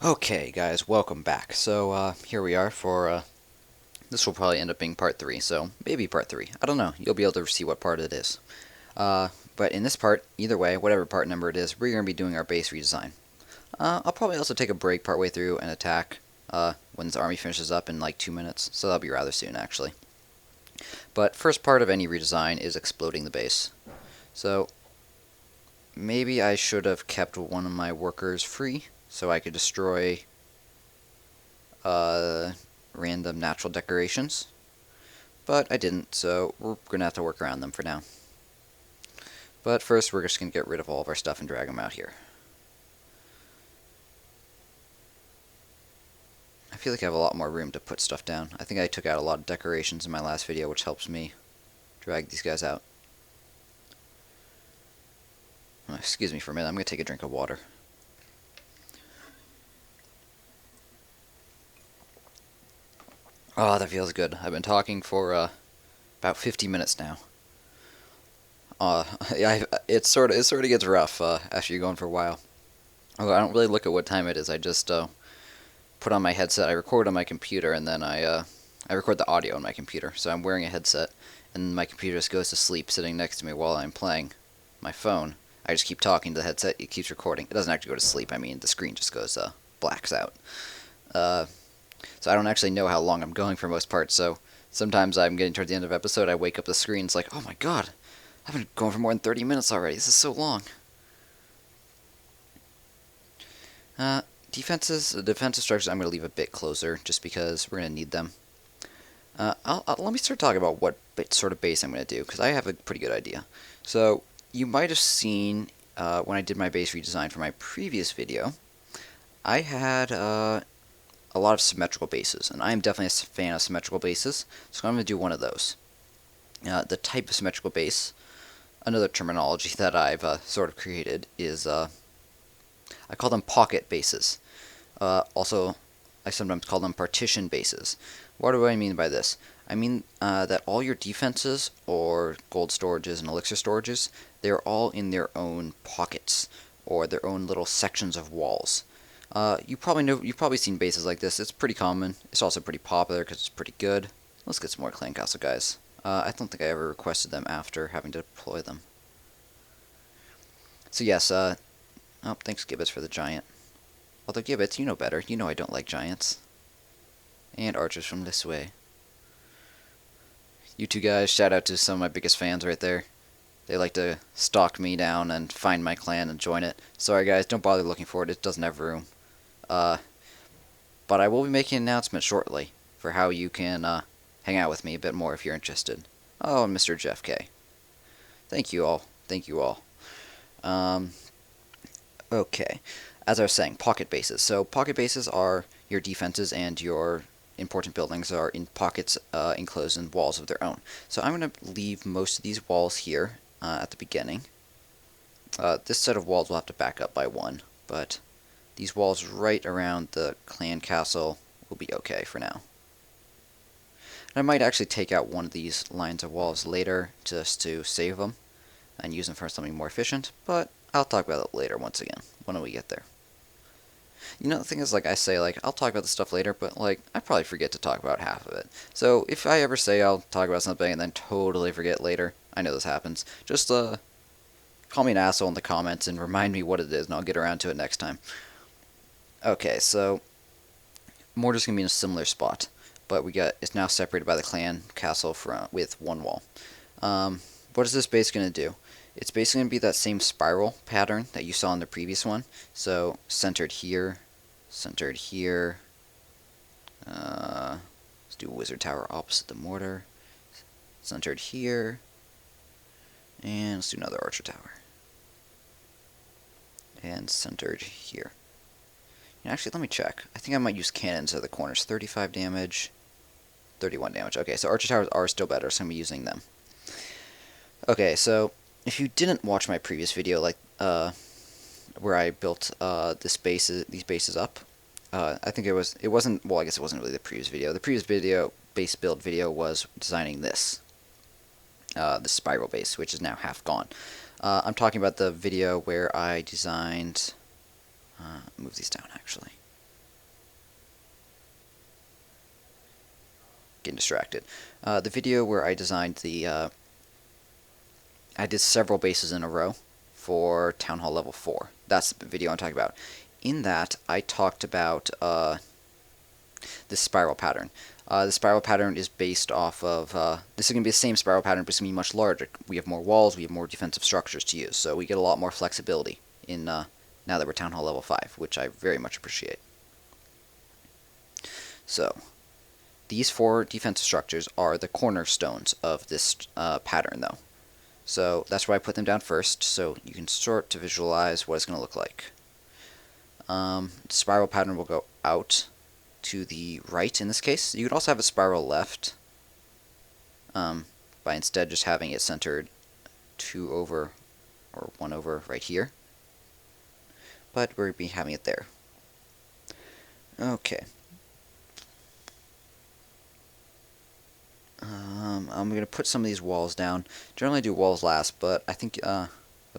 Okay, guys, welcome back. So, here we are for, this will probably end up being part 3, so maybe part 3. I don't know. You'll be able to see what part it is. But in this part, either way, whatever part number it is, we're going to be doing our base redesign. I'll probably also take a break partway through and attack, when this army finishes up in like 2 minutes, so that'll be rather soon, actually. But first part of any redesign is exploding the base. So, maybe I should have kept one of my workers free, so I could destroy random natural decorations, but I didn't, so we're going to have to work around them for now. But first, we're just going to get rid of all of our stuff and drag them out here. I feel like I have a lot more room to put stuff down. I think I took out a lot of decorations in my last video, which helps me drag these guys out. Excuse me for a minute, I'm going to take a drink of water. Oh, that feels good. I've been talking for about 50 minutes now. Yeah, it sort of gets rough after you're going for a while. Although I don't really look at what time it is. I just put on my headset. I record on my computer, and then I record the audio on my computer. So I'm wearing a headset, and my computer just goes to sleep sitting next to me while I'm playing my phone. I just keep talking to the headset. It keeps recording. It doesn't actually go to sleep. I mean, the screen just goes blacks out. So I don't actually know how long I'm going for most parts, so sometimes I'm getting towards the end of the episode, I wake up the screen, it's like, oh my god, I've been going for more than 30 minutes already, this is so long. The defensive structures I'm going to leave a bit closer, just because we're going to need them. Let me start talking about what sort of base I'm going to do, because I have a pretty good idea. So, you might have seen, when I did my base redesign for my previous video, I had, a lot of symmetrical bases, and I am definitely a fan of symmetrical bases, so I'm going to do one of those. The type of symmetrical base, another terminology that I've sort of created, is I call them pocket bases. Also, I sometimes call them partition bases. What do I mean by this? I mean that all your defenses, or gold storages and elixir storages, they're all in their own pockets, or their own little sections of walls. You've probably seen bases like this. It's pretty common. It's also pretty popular because it's pretty good. Let's get some more clan castle guys. I don't think I ever requested them after having to deploy them. So yes, oh, thanks Gibbets for the giant. Although Gibbets, you know better. You know I don't like giants. And archers from this way. You two guys, shout out to some of my biggest fans right there. They like to stalk me down and find my clan and join it. Sorry guys, don't bother looking for it. It doesn't have room. But I will be making an announcement shortly for how you can hang out with me a bit more if you're interested. Oh, and Mr. Jeff K. Thank you all. Thank you all. Okay. As I was saying, pocket bases. So pocket bases are your defenses and your important buildings are in pockets enclosed in walls of their own. So I'm going to leave most of these walls here at the beginning. This set of walls will have to back up by one, but these walls right around the clan castle will be okay for now. And I might actually take out one of these lines of walls later just to save them and use them for something more efficient, but I'll talk about it later once again, when we get there. You know, the thing is, like, I say, like, I'll talk about this stuff later, but, like, I probably forget to talk about half of it. So, if I ever say I'll talk about something and then totally forget later, I know this happens, just, call me an asshole in the comments and remind me what it is, and I'll get around to it next time. Okay, so mortar's gonna be in a similar spot, but it's now separated by the clan castle with one wall. What is this base gonna do? It's basically gonna be that same spiral pattern that you saw in the previous one. So centered here, centered here. Let's do a wizard tower opposite the mortar. Centered here, and let's do another archer tower. And centered here. Actually, let me check. I think I might use cannons at the corners. 35 damage, 31 damage. Okay, so archer towers are still better, so I'm using them. Okay, so if you didn't watch my previous video, like where I built these bases up, I think it wasn't. Well, I guess it wasn't really the previous video. The previous video, base build video, was designing this spiral base, which is now half gone. I'm talking about the video where I designed. Move these down actually. getting distracted. The video where I designed I did several bases in a row for Town Hall Level 4. That's the video I'm talking about. In that, I talked about this spiral pattern. The spiral pattern is based off of, this is going to be the same spiral pattern, but it's going to be much larger. We have more walls, we have more defensive structures to use, so we get a lot more flexibility in now that we're Town Hall Level 5, which I very much appreciate. So, these 4 defensive structures are the cornerstones of this pattern, though. So that's why I put them down first, so you can start to visualize what it's going to look like. Spiral pattern will go out to the right in this case. You could also have a spiral left by instead just having it centered 2 over or 1 over right here. But we're going to be having it there. Okay. I'm going to put some of these walls down. Generally I do walls last, but I think it'll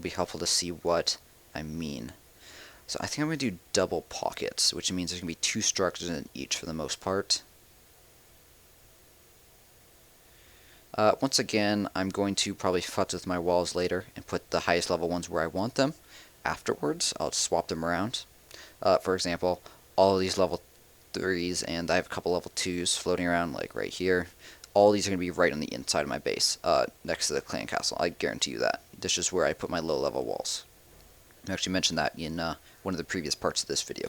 be helpful to see what I mean. So I think I'm going to do double pockets, which means there's going to be 2 structures in each for the most part. Once again, I'm going to probably futz with my walls later and put the highest level ones where I want them. Afterwards, I'll swap them around. For example, all of these level 3s, and I have a couple level 2s floating around, like right here. All these are going to be right on the inside of my base, next to the clan castle. I guarantee you that. This is where I put my low-level walls. I actually mentioned that in one of the previous parts of this video.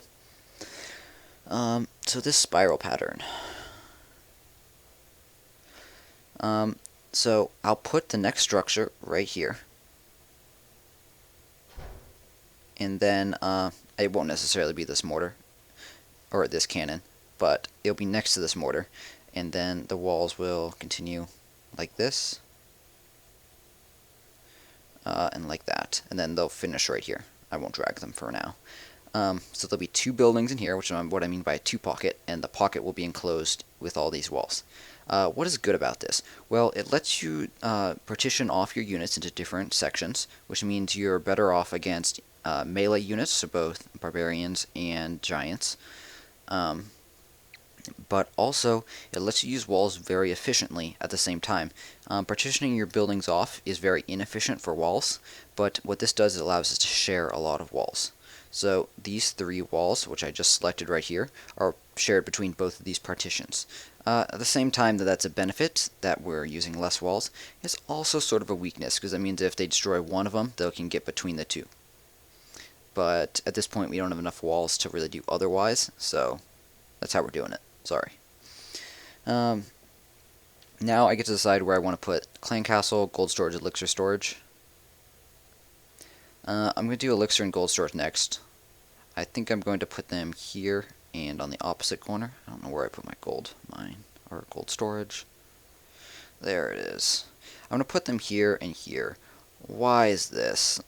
So this spiral pattern. So I'll put the next structure right here. And then it won't necessarily be this mortar, or this cannon, but it'll be next to this mortar. And then the walls will continue like this, and like that, and then they'll finish right here. I won't drag them for now. So there'll be 2 buildings in here, which is what I mean by a 2 pocket, and the pocket will be enclosed with all these walls. What is good about this? Well, it lets you partition off your units into different sections, which means you're better off against melee units, so both barbarians and giants. But also, it lets you use walls very efficiently at the same time. Partitioning your buildings off is very inefficient for walls, but what this does is it allows us to share a lot of walls. So these 3 walls, which I just selected right here, are shared between both of these partitions. At the same time that that's a benefit, that we're using less walls, it's also sort of a weakness, because that means if they destroy one of them, they can get between the 2. But at this point, we don't have enough walls to really do otherwise, so that's how we're doing it. Sorry. Now I get to decide where I want to put clan castle, gold storage, elixir storage. I'm going to do elixir and gold storage next. I think I'm going to put them here and on the opposite corner. I don't know where I put my gold mine or gold storage. There it is. I'm going to put them here and here. Why is this?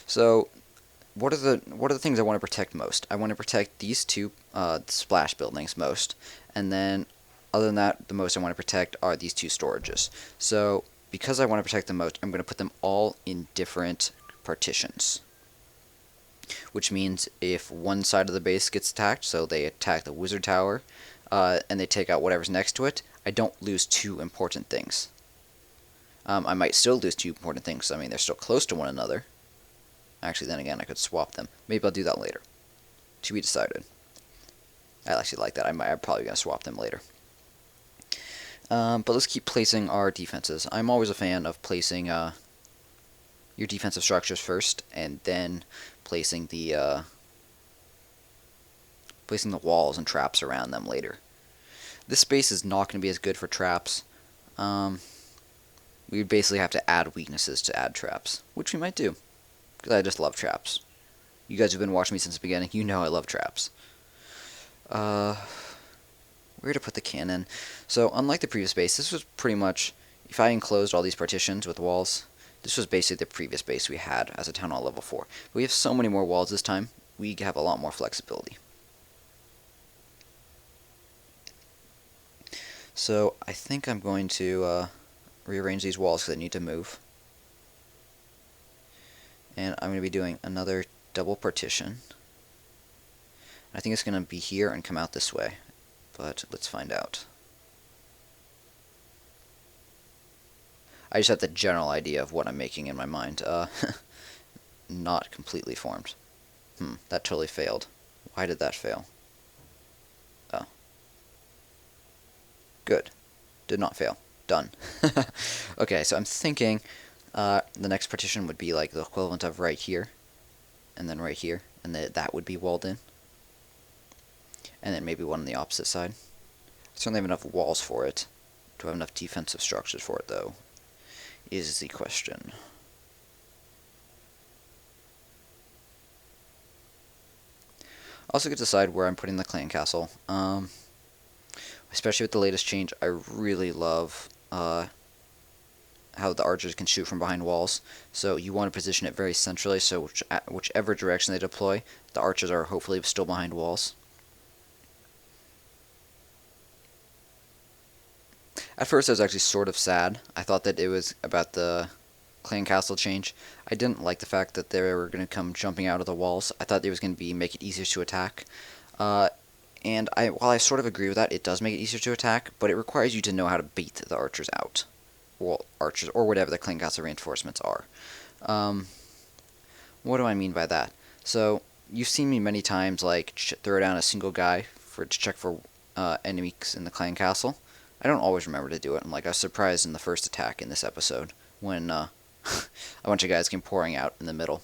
So what are the things I want to protect most? I want to protect these 2 splash buildings most, and then other than that, the most I want to protect are these 2 storages. So because I want to protect them most, I'm going to put them all in different partitions. Which means if one side of the base gets attacked, so they attack the wizard tower, and they take out whatever's next to it, I don't lose 2 important things. I might still lose 2 important things. I mean, they're still close to one another. Actually, then again, I could swap them. Maybe I'll do that later. To be decided. I actually like that. I'm probably going to swap them later. But let's keep placing our defenses. I'm always a fan of placing your defensive structures first, and then placing the walls and traps around them later. This space is not going to be as good for traps. We would basically have to add weaknesses to add traps, which we might do. Because I just love traps. You guys who've been watching me since the beginning, you know I love traps. Where to put the cannon? So, unlike the previous base, this was pretty much, if I enclosed all these partitions with walls, this was basically the previous base we had as a Town Hall Level 4. But we have so many more walls this time, we have a lot more flexibility. So, I think I'm going to rearrange these walls because I need to move. And I'm going to be doing another double partition. I think it's going to be here and come out this way. but let's find out. I just have the general idea of what I'm making in my mind. Not completely formed. That totally failed. Why did that fail? Oh. Good. Did not fail. Done. Okay, so I'm thinking the next partition would be like the equivalent of right here, and then right here, and that would be walled in. And then maybe one on the opposite side. I certainly have enough walls for it. Do I have enough defensive structures for it, though? Is the question. I also get to decide where I'm putting the clan castle. Especially with the latest change, I really love how the archers can shoot from behind walls. So you want to position it very centrally, so whichever direction they deploy, the archers are hopefully still behind walls. At first I was actually sort of sad. I thought that it was about the clan castle change. I didn't like the fact that they were going to come jumping out of the walls. I thought it was going to make it easier to attack. And while I sort of agree with that, it does make it easier to attack, but it requires you to know how to bait the archers out. Well, archers, or whatever the clan castle reinforcements are. What do I mean by that? So, you've seen me many times, like, throw down a single guy to check for enemies in the clan castle. I don't always remember to do it. I was surprised in the first attack in this episode when a bunch of guys came pouring out in the middle.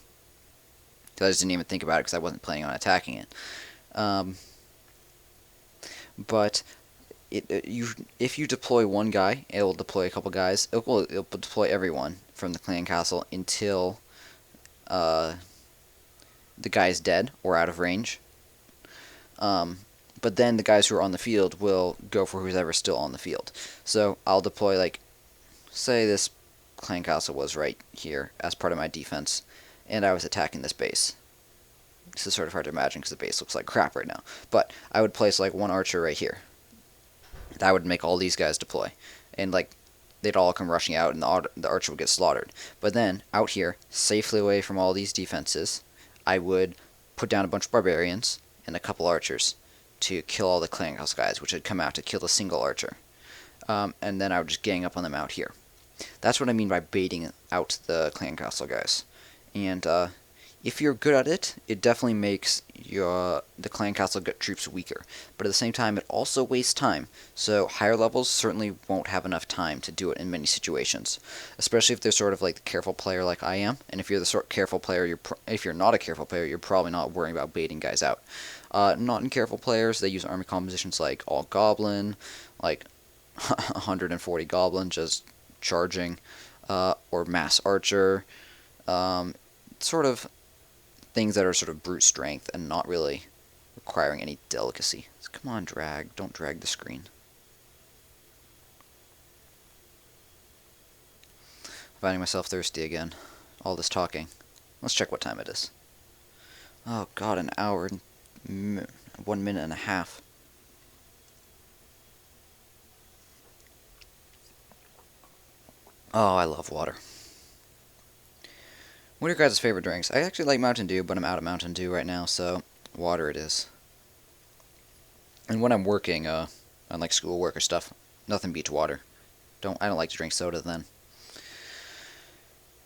I just didn't even think about it because I wasn't planning on attacking it. But if you deploy one guy, it will deploy a couple guys. It'll deploy everyone from the clan castle until the guy is dead or out of range. But then the guys who are on the field will go for whoever's still on the field. So I'll deploy, like, say this clan castle was right here as part of my defense, and I was attacking this base. This is sort of hard to imagine because the base looks like crap right now. But I would place, like, one archer right here. That would make all these guys deploy. And, like, they'd all come rushing out, and the archer would get slaughtered. But then, out here, safely away from all these defenses, I would put down a bunch of barbarians and a couple archers to kill all the clan castle guys, which would come out to kill the single archer. And then I would just gang up on them out here. That's what I mean by baiting out the clan castle guys. And if you're good at it, it definitely makes the clan castle troops weaker. But at the same time, it also wastes time. So higher levels certainly won't have enough time to do it in many situations. Especially if they're sort of like the careful player like I am. And if you're the sort of careful player, if you're not a careful player, you're probably not worrying about baiting guys out. Not in careful players, they use army compositions like all goblin, like 140 goblin just charging, or mass archer, sort of things that are sort of brute strength and not really requiring any delicacy. So come on, drag. Don't drag the screen. Finding myself thirsty again. All this talking. Let's check what time it is. Oh god, an hour and 1 minute and a half. Oh, I love water. What are your guys' favorite drinks? I actually like Mountain Dew, but I'm out of Mountain Dew right now, so water it is. And when I'm working, on like schoolwork or stuff, nothing beats water. I don't like to drink soda then.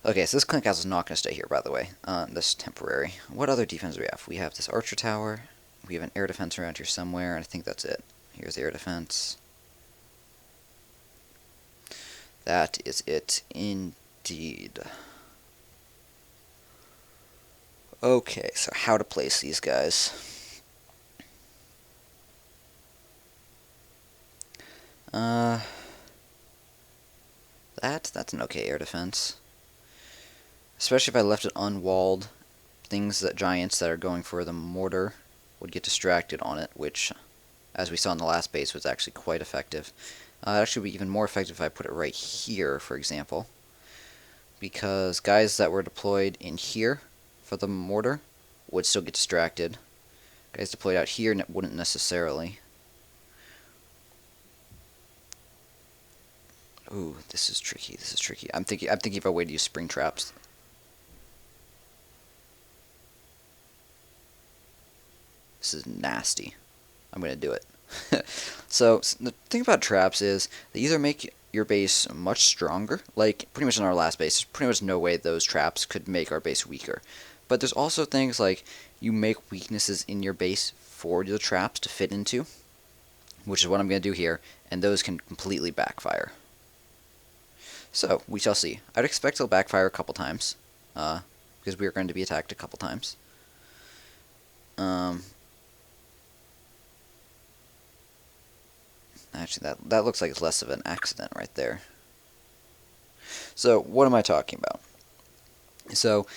Okay, so this clan castle is not going to stay here, by the way. This is temporary. What other defense do we have? We have this archer tower. We have an air defense around here somewhere, and I think that's it. Here's the air defense. That is it, indeed. Okay, so how to place these guys. That's an okay air defense. Especially if I left it unwalled. Giants that are going for the mortar would get distracted on it, which, as we saw in the last base, was actually quite effective. It actually would be even more effective if I put it right here, for example. Because guys that were deployed in here for the mortar would still get distracted. Guys deployed out here wouldn't necessarily. Ooh, this is tricky. This is tricky. I'm thinking of a way to use spring traps. This is nasty. I'm gonna do it. So the thing about traps is they either make your base much stronger, like pretty much in our last base, there's pretty much no way those traps could make our base weaker. But there's also things like you make weaknesses in your base for the traps to fit into, which is what I'm going to do here, and those can completely backfire. So, we shall see. I'd expect it'll backfire a couple times, because we are going to be attacked a couple times. Actually, that looks like it's less of an accident right there. So, what am I talking about? So,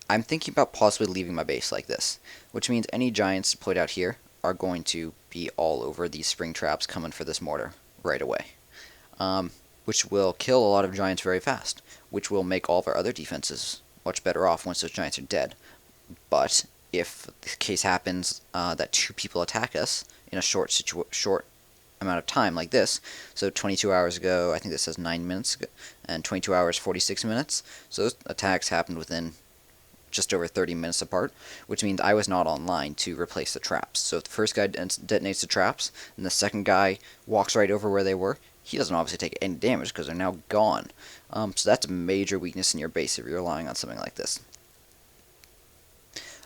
I'm thinking about possibly leaving my base like this, which means any giants deployed out here are going to be all over these spring traps coming for this mortar right away, which will kill a lot of giants very fast, which will make all of our other defenses much better off once those giants are dead. But if the case happens that two people attack us in a short amount of time like this, so 22 hours ago, I think this says 9 minutes ago, and 22 hours 46 minutes, so those attacks happened within just over 30 minutes apart, which means I was not online to replace the traps. So if the first guy detonates the traps, and the second guy walks right over where they were, he doesn't obviously take any damage because they're now gone. So that's a major weakness in your base if you're relying on something like this.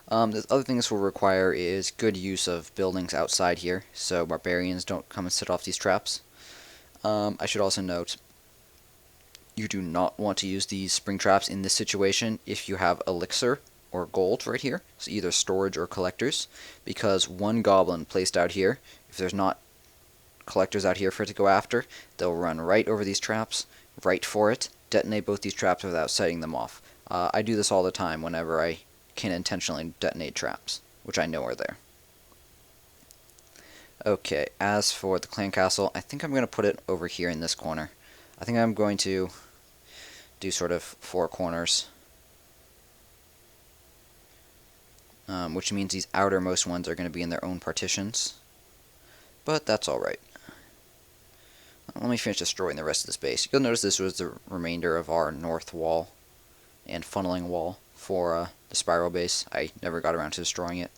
The other thing this will require is good use of buildings outside here, so barbarians don't come and set off these traps. I should also note, you do not want to use these spring traps in this situation if you have elixir or gold right here, so either storage or collectors, because one goblin placed out here, if there's not collectors out here for it to go after, they'll run right over these traps, right for it, detonate both these traps without setting them off. I do this all the time whenever I can intentionally detonate traps, which I know are there. Okay, as for the clan castle, I think I'm going to put it over here in this corner. I think I'm going to do sort of 4 corners, which means these outermost ones are going to be in their own partitions, but that's alright. Let me finish destroying the rest of this base. You'll notice this was the remainder of our north wall and funneling wall for the spiral base. I never got around to destroying it.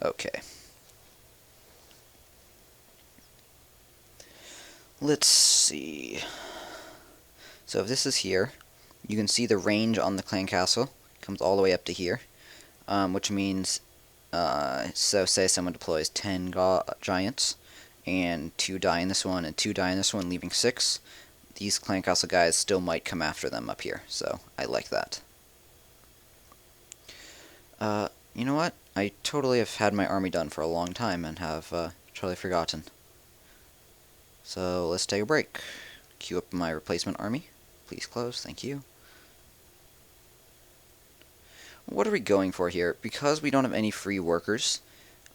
Okay. Let's see. So if this is here, you can see the range on the clan castle comes all the way up to here, which means, so say someone deploys 10 giants, and 2 die in this one, and 2 die in this one, leaving 6. These clan castle guys still might come after them up here, so I like that. You know what? I totally have had my army done for a long time and have totally forgotten. So let's take a break. Queue up my replacement army. Please close, thank you. What are we going for here? Because we don't have any free workers,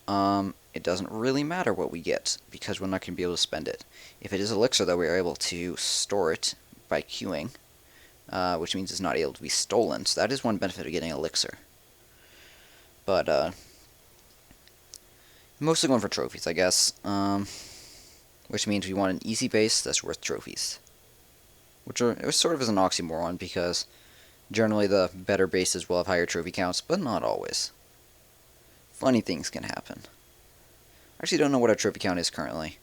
it doesn't really matter what we get, because we're not going to be able to spend it. If it is elixir, though, we are able to store it by queuing, which means it's not able to be stolen, so that is one benefit of getting elixir. But, mostly going for trophies, I guess, which means we want an easy base that's worth trophies. Which sort of is an oxymoron, because generally the better bases will have higher trophy counts, but not always. Funny things can happen. I actually don't know what our trophy count is currently.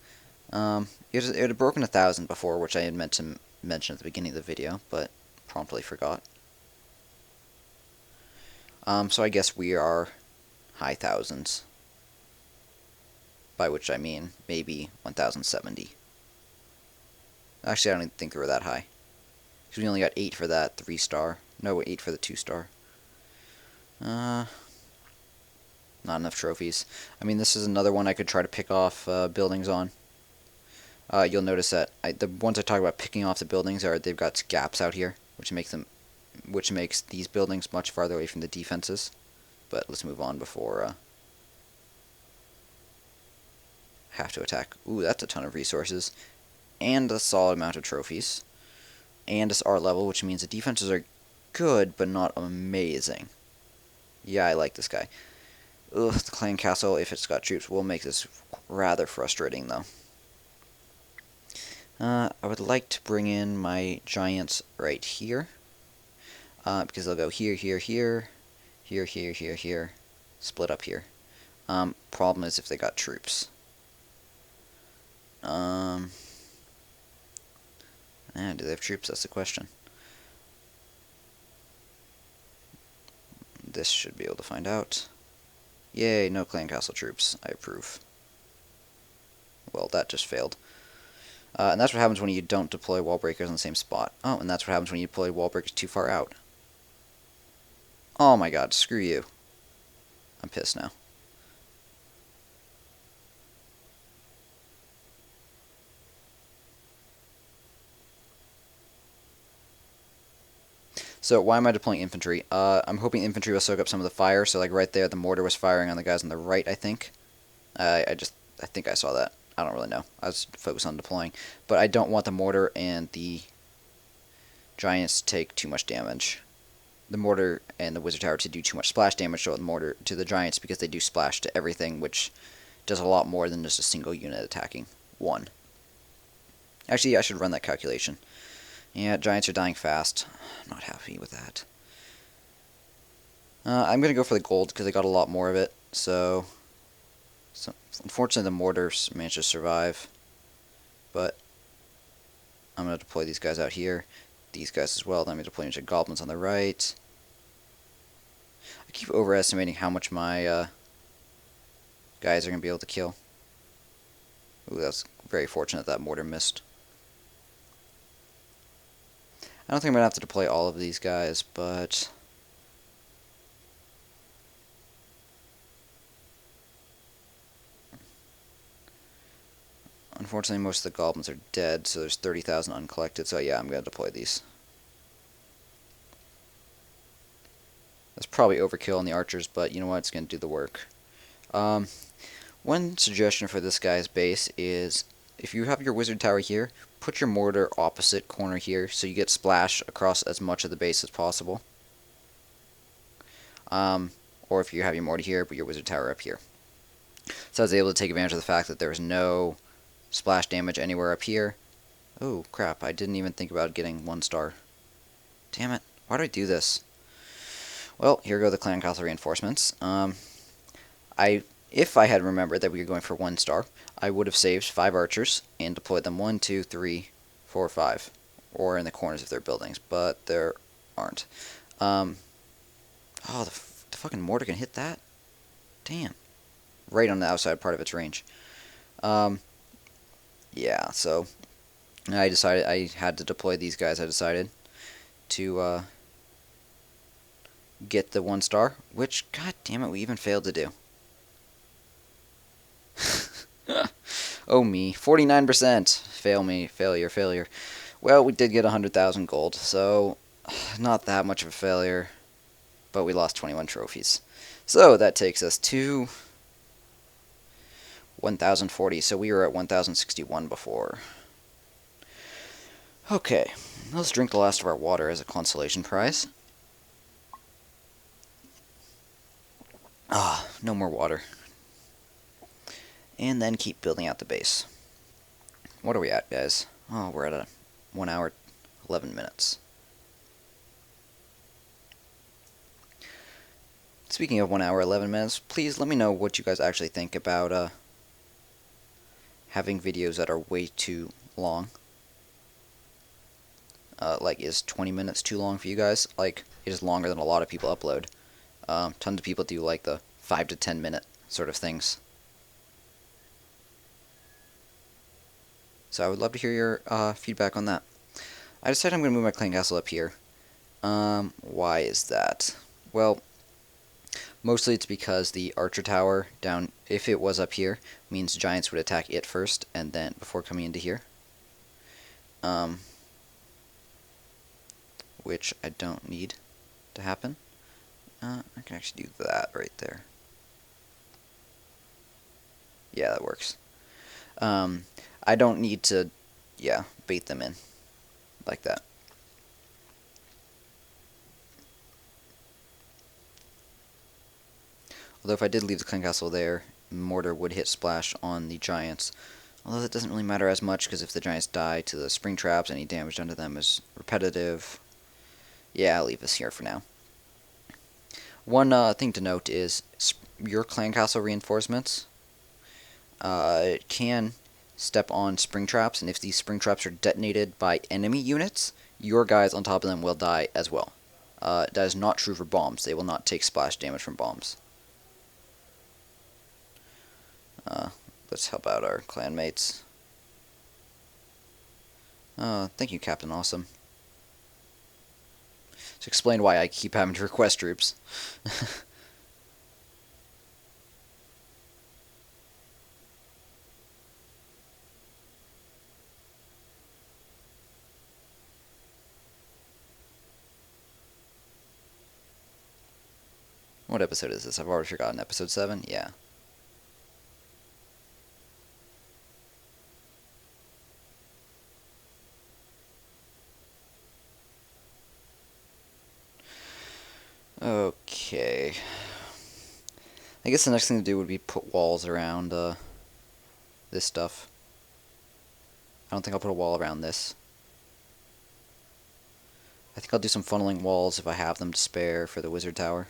It had broken 1,000 before, which I had meant to mention at the beginning of the video, but promptly forgot. So I guess we are high thousands. By which I mean maybe 1,070. Actually, I don't even think we were that high. Because we only got 8 for that 3-star. No, 8 for the 2-star. Not enough trophies. I mean, this is another one I could try to pick off buildings on. You'll notice that the ones I talk about picking off the buildings they've got gaps out here, which makes these buildings much farther away from the defenses. But let's move on before have to attack. Ooh, that's a ton of resources, and a solid amount of trophies, and it's our level, which means the defenses are good, but not amazing. Yeah, I like this guy. Ugh, the clan castle, if it's got troops, will make this rather frustrating, though. I would like to bring in my giants right here, because they'll go here, here, here, here, here, here, here, split up here. Problem is if they got troops. Do they have troops? That's the question. This should be able to find out. Yay, no clan castle troops. I approve. Well, that just failed. And that's what happens when you don't deploy wall breakers in the same spot. Oh, and that's what happens when you deploy wall breakers too far out. Oh my god, screw you. I'm pissed now. So why am I deploying infantry? I'm hoping infantry will soak up some of the fire. So like right there, the mortar was firing on the guys on the right, I think. I think I saw that. I don't really know. I was focused on deploying. But I don't want the mortar and the giants to take too much damage. The mortar and the wizard tower to do too much splash damage to the mortar to the giants because they do splash to everything, which does a lot more than just a single unit attacking one. Actually, I should run that calculation. Yeah, giants are dying fast. I'm not happy with that. I'm going to go for the gold because I got a lot more of it. So unfortunately, the mortars managed to survive. But I'm going to deploy these guys out here. These guys as well. Then I'm going to deploy a bunch of goblins on the right. I keep overestimating how much my guys are going to be able to kill. Ooh, that's very fortunate that mortar missed. I don't think I'm going to have to deploy all of these guys, but unfortunately most of the goblins are dead, so there's 30,000 uncollected, so yeah, I'm going to deploy these. That's probably overkill on the archers, but you know what, it's going to do the work. One suggestion for this guy's base is, if you have your wizard tower here, put your mortar opposite corner here, so you get splash across as much of the base as possible. Or if you have your mortar here, put your wizard tower up here. So I was able to take advantage of the fact that there's no splash damage anywhere up here. Oh, crap, I didn't even think about getting 1 star. Damn it, why do I do this? Well, here go the clan castle reinforcements. If I had remembered that we were going for 1 star, I would have saved 5 archers and deployed them 1, 2, 3, 4, 5, or in the corners of their buildings, but there aren't. Oh, the fucking mortar can hit that? Damn. Right on the outside part of its range. Yeah, so I decided I had to deploy these guys. I decided to get the 1 star, which, god damn it, we even failed to do. Oh me, 49%. Failure. Well, we did get 100,000 gold, so not that much of a failure, but we lost 21 trophies. So that takes us to 1,040, so we were at 1,061 before. Okay, let's drink the last of our water as a consolation prize. Ah, no more water. And then keep building out the base. What are we at, guys? Oh, we're at 1 hour, 11 minutes. Speaking of 1 hour, 11 minutes, please let me know what you guys actually think about having videos that are way too long. Like, is 20 minutes too long for you guys? Like, it is longer than a lot of people upload. Tons of people do like the 5 to 10 minute sort of things. So I would love to hear your feedback on that. I decided I'm going to move my clan castle up here. Why is that? Well, mostly it's because the archer tower down, if it was up here, means giants would attack it first, and then before coming into here. Which I don't need to happen. I can actually do that right there. Yeah, that works. I don't need to, yeah, bait them in like that. Although if I did leave the clan castle there, mortar would hit splash on the giants. Although that doesn't really matter as much, because if the giants die to the spring traps, any damage done to them is repetitive. Yeah, I'll leave this here for now. One thing to note is your clan castle reinforcements can step on spring traps, and if these spring traps are detonated by enemy units, your guys on top of them will die as well. That is not true for bombs. They will not take splash damage from bombs. Let's help out our clanmates. Thank you, Captain Awesome. To explain why I keep having to request troops. What episode is this? I've already forgotten. Episode 7? Yeah. Okay. I guess the next thing to do would be put walls around this stuff. I don't think I'll put a wall around this. I think I'll do some funneling walls if I have them to spare for the wizard tower.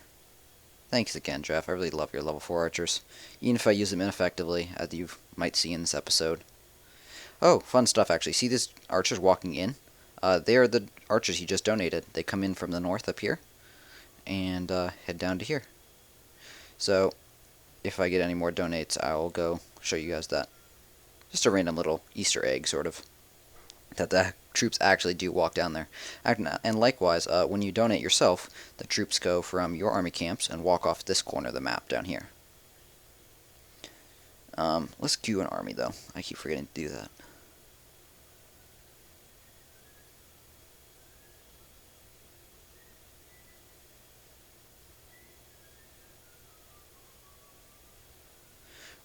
Thanks again, Jeff. I really love your level 4 archers, even if I use them ineffectively, as you might see in this episode. Oh, fun stuff actually. See these archers walking in? They are the archers you just donated. They come in from the north up here, and head down to here. So, if I get any more donates, I'll go show you guys that. Just a random little Easter egg, sort of, that the troops actually do walk down there. And likewise, when you donate yourself, the troops go from your army camps and walk off this corner of the map down here. Let's queue an army, though. I keep forgetting to do that.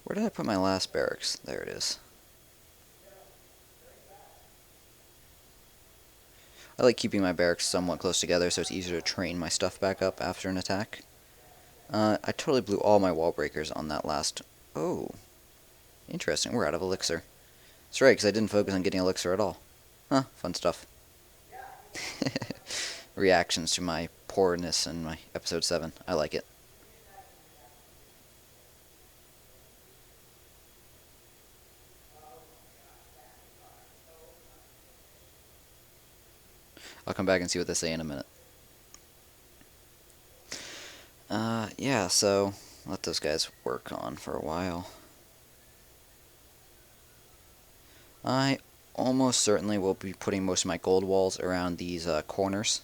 Where did I put my last barracks? There it is. I like keeping my barracks somewhat close together so it's easier to train my stuff back up after an attack. I totally blew all my wall breakers on that last... Oh. Interesting, we're out of elixir. That's right, because I didn't focus on getting elixir at all. Huh, fun stuff. Reactions to my poorness in my episode 7. I like it. I'll come back and see what they say in a minute. Yeah, so let those guys work on for a while. I almost certainly will be putting most of my gold walls around these corners.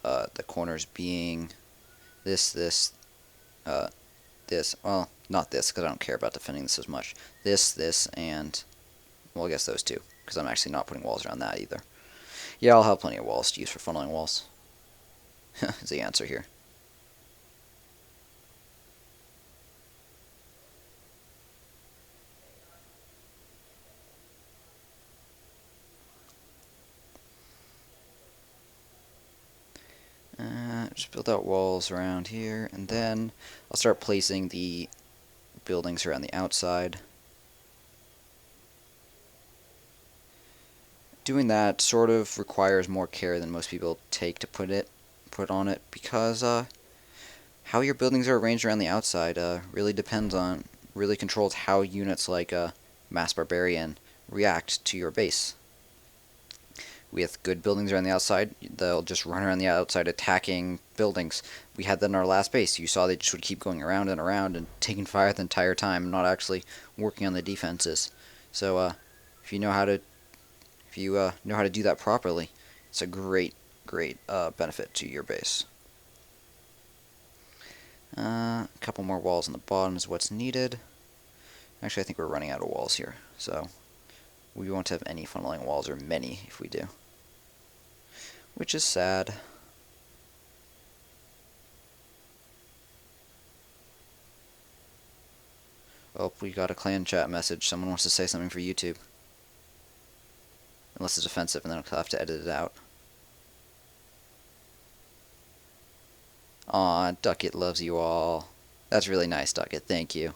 The corners being this, well, not this, because I don't care about defending this as much. This, and, well, I guess those two, because I'm actually not putting walls around that either. Yeah, I'll have plenty of walls to use for funneling walls. Is the answer here. Just build out walls around here, and then I'll start placing the buildings around the outside. Doing that sort of requires more care than most people take to put on it, because how your buildings are arranged around the outside really controls how units like Mass Barbarian react to your base. With good buildings around the outside, they'll just run around the outside attacking buildings. We had that in our last base. You saw they just would keep going around and around and taking fire the entire time, not actually working on the defenses. So if you know how to do that properly, it's a great benefit to your base. A couple more walls on the bottom is what's needed. Actually, I think we're running out of walls here, so we won't have any funneling walls, or many if we do. Which is sad. Oh, we got a clan chat message. Someone wants to say something for YouTube. Unless it's offensive, and then I'll have to edit it out. Aw, Duckett loves you all. That's really nice, Duckett. Thank you.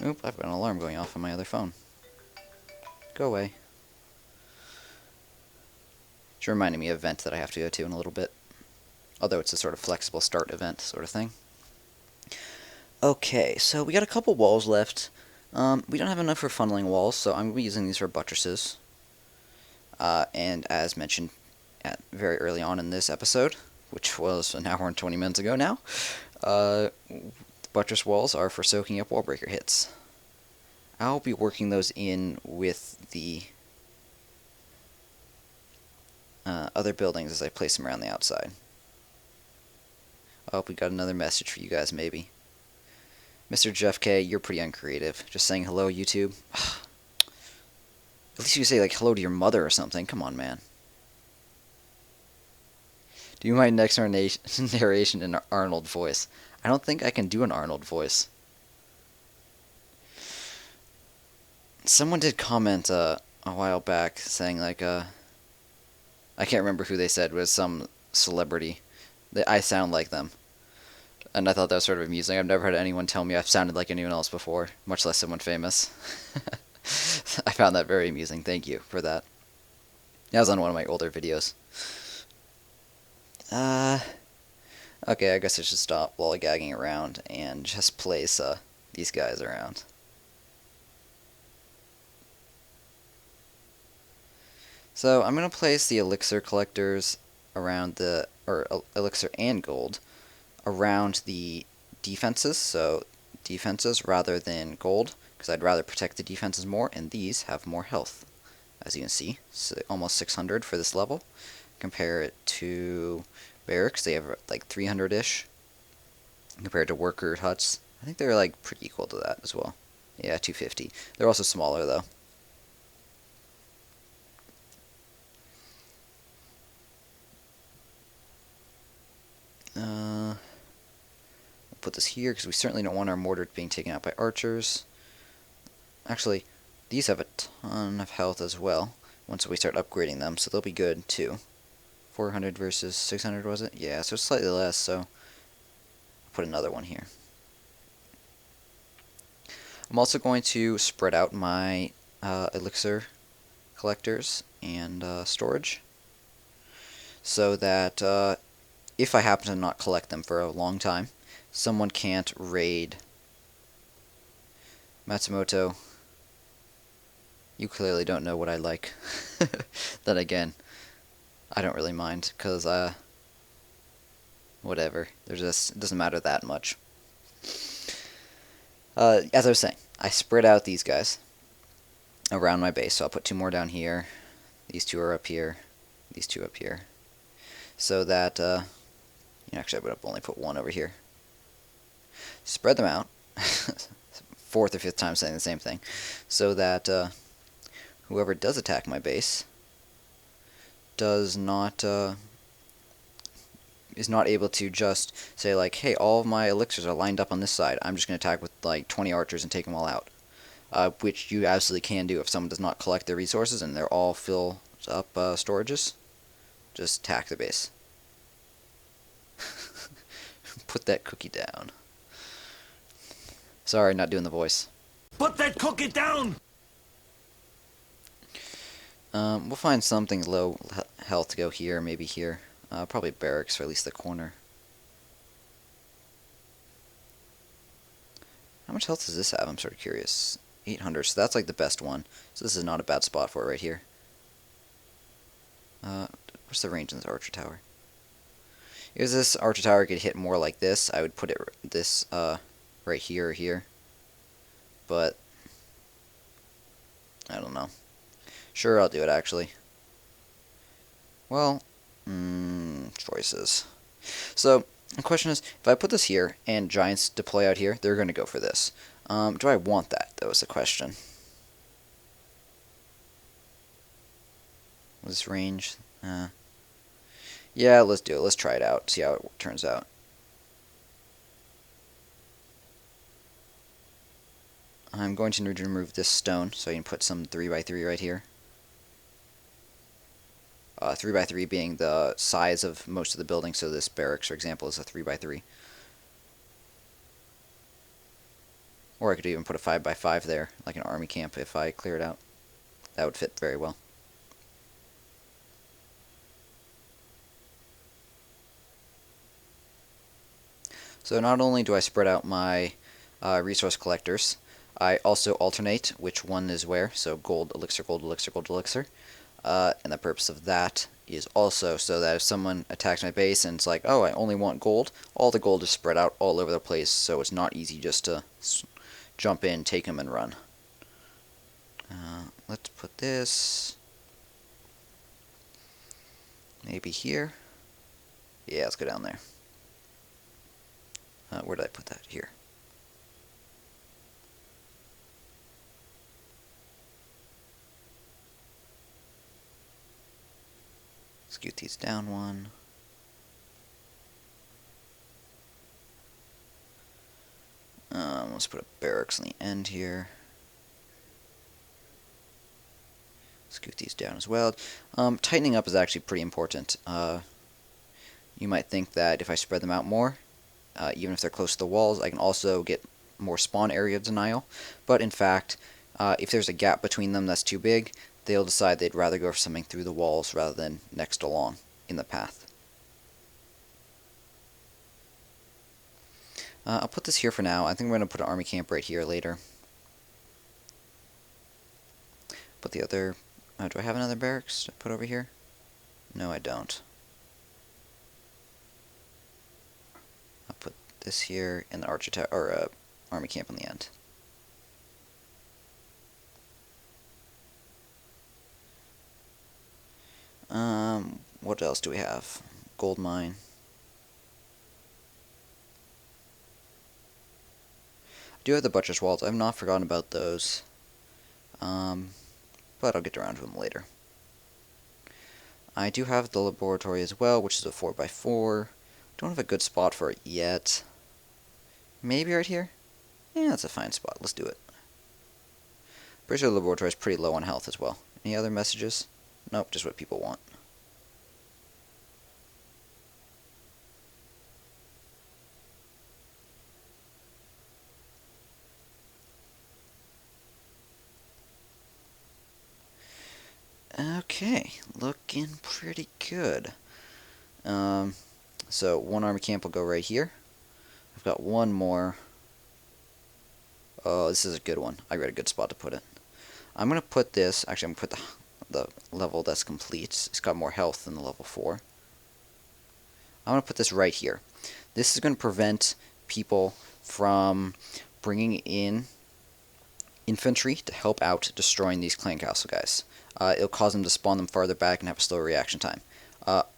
Oop, I've got an alarm going off on my other phone. Go away. Which reminded me of an event that I have to go to in a little bit. Although it's a sort of flexible start event sort of thing. Okay, so we got a couple walls left. We don't have enough for funneling walls, so I'm going to be using these for buttresses. And as mentioned very early on in this episode, which was an hour and 20 minutes ago now, buttress walls are for soaking up wall breaker hits. I'll be working those in with the other buildings as I place them around the outside. Oh, we got another message for you guys, maybe. Mr. Jeff K, you're pretty uncreative. Just saying hello, YouTube. At least you say, like, hello to your mother or something. Come on, man. Do my next narration in an Arnold voice. I don't think I can do an Arnold voice. Someone did comment a while back saying, like, I can't remember who they said, was some celebrity. I sound like them. And I thought that was sort of amusing. I've never had anyone tell me I've sounded like anyone else before, much less someone famous. I found that very amusing. Thank you for that. That was on one of my older videos. Okay, I guess I should stop lollygagging around and just place these guys around. So I'm going to place the elixir collectors around elixir and gold around the defenses, so defenses rather than gold, because I'd rather protect the defenses more, and these have more health. As you can see, so almost 600 for this level. Compare it to barracks, they have like 300-ish, compared to worker huts. I think they're like pretty equal to that as well. Yeah, 250. They're also smaller though. Put this here because we certainly don't want our mortar being taken out by archers. Actually, these have a ton of health as well once we start upgrading them, so they'll be good too. 400 versus 600 was it? Yeah, so slightly less, so I'll put another one here. I'm also going to spread out my elixir collectors and storage so that if I happen to not collect them for a long time, someone can't raid. Matsumoto, you clearly don't know what I like. Then again, I don't really mind, because, whatever. It doesn't matter that much. As I was saying, I spread out these guys around my base, so I'll put 2 more down here. These 2 are up here. These 2 up here. So that, actually I would have only put 1 over here. Spread them out. 4th or 5th time saying the same thing. So that whoever does attack my base is not able to just say, like, hey, all of my elixirs are lined up on this side. I'm just going to attack with like 20 archers and take them all out. Which you absolutely can do if someone does not collect their resources and they're all filled up storages. Just attack the base. Put that cookie down. Sorry, not doing the voice. Put that cookie down! We'll find something low health to go here, maybe here. Probably barracks, or at least the corner. How much health does this have? I'm sort of curious. 800, so that's like the best one. So this is not a bad spot for it right here. What's the range in this archer tower? If this archer tower could hit more like this, I would put it right here or here. But I don't know. Sure, I'll do it actually. Well, choices. So the question is, if I put this here and giants deploy out here, they're going to go for this. Do I want that? That was the question. Was this range? Yeah, let's do it. Let's try it out. See how it turns out. I'm going to need to remove this stone, so I can put some 3x3 right here. 3x3 being the size of most of the buildings, so this barracks, for example, is a 3x3. Or I could even put a 5x5 there, like an army camp if I clear it out. That would fit very well. So not only do I spread out my resource collectors, I also alternate which one is where, so gold, elixir, gold, elixir, gold, elixir. And the purpose of that is also so that if someone attacks my base and it's like, oh, I only want gold, all the gold is spread out all over the place, so it's not easy just to jump in, take them, and run. Let's put this maybe here. Yeah, let's go down there. Where did I put that? Here. Scoot these down one. Let's put a barracks on the end here. Scoot these down as well. Tightening up is actually pretty important. You might think that if I spread them out more, even if they're close to the walls, I can also get more spawn area denial. But in fact, if there's a gap between them that's too big, they'll decide they'd rather go for something through the walls rather than next along in the path. I'll put this here for now. I think we're going to put an army camp right here later. Put the other... do I have another barracks to put over here? No, I don't. I'll put this here and the archer or army camp on the end. What else do we have? Gold mine. I do have the butcher's walls. I've not forgotten about those. But I'll get around to them later. I do have the laboratory as well, which is a 4x4. Don't have a good spot for it yet. Maybe right here? Yeah, that's a fine spot. Let's do it. Pretty sure the laboratory is pretty low on health as well. Any other messages? Nope, just what people want. Okay, looking pretty good. So one army camp will go right here. I've got one more. Oh, this is a good one. I got a good spot to put it. I'm going to put this, actually I'm going to put the level that's complete. It's got more health than the level 4. I'm going to put this right here. This is going to prevent people from bringing in infantry to help out destroying these clan castle guys. It'll cause them to spawn them farther back and have a slower reaction time.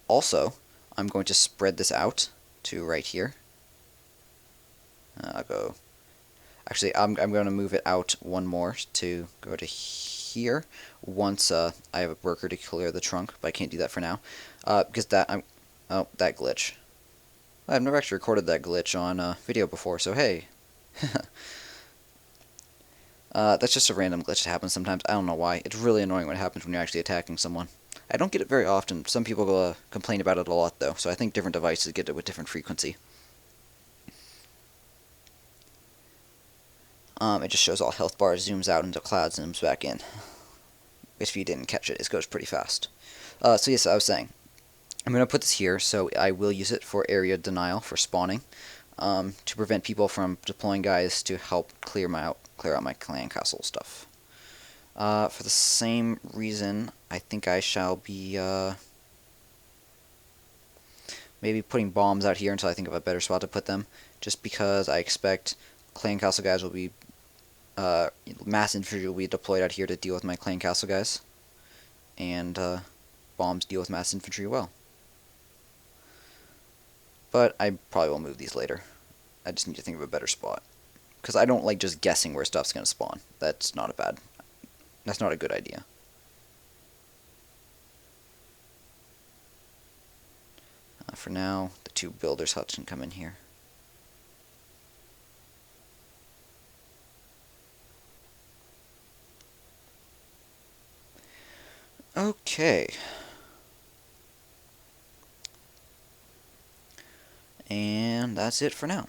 Also, I'm going to spread this out to right here. I'll go... Actually, I'm going to move it out one more to go to here once I have a worker to clear the trunk, but I can't do that for now. Because that... Oh, that glitch. I've never actually recorded that glitch on video before, so hey. That's just a random glitch that happens sometimes. I don't know why. It's really annoying when it happens when you're actually attacking someone. I don't get it very often. Some people complain about it a lot, though, so I think different devices get it with different frequency. It just shows all health bars, zooms out into clouds, and zooms back in. If you didn't catch it, it goes pretty fast. So yes, I was saying, I'm going to put this here, so I will use it for area denial for spawning, to prevent people from deploying guys to help clear out my clan castle stuff. For the same reason, I think I shall be maybe putting bombs out here until I think of a better spot to put them, just because I expect clan castle guys will be mass infantry will be deployed out here to deal with my clan castle guys, and bombs deal with mass infantry well. But I probably will move these later. I just need to think of a better spot, because I don't like just guessing where stuff's going to spawn. That's not a good idea. For now, the 2 builders' huts can come in here. Okay. And that's it for now.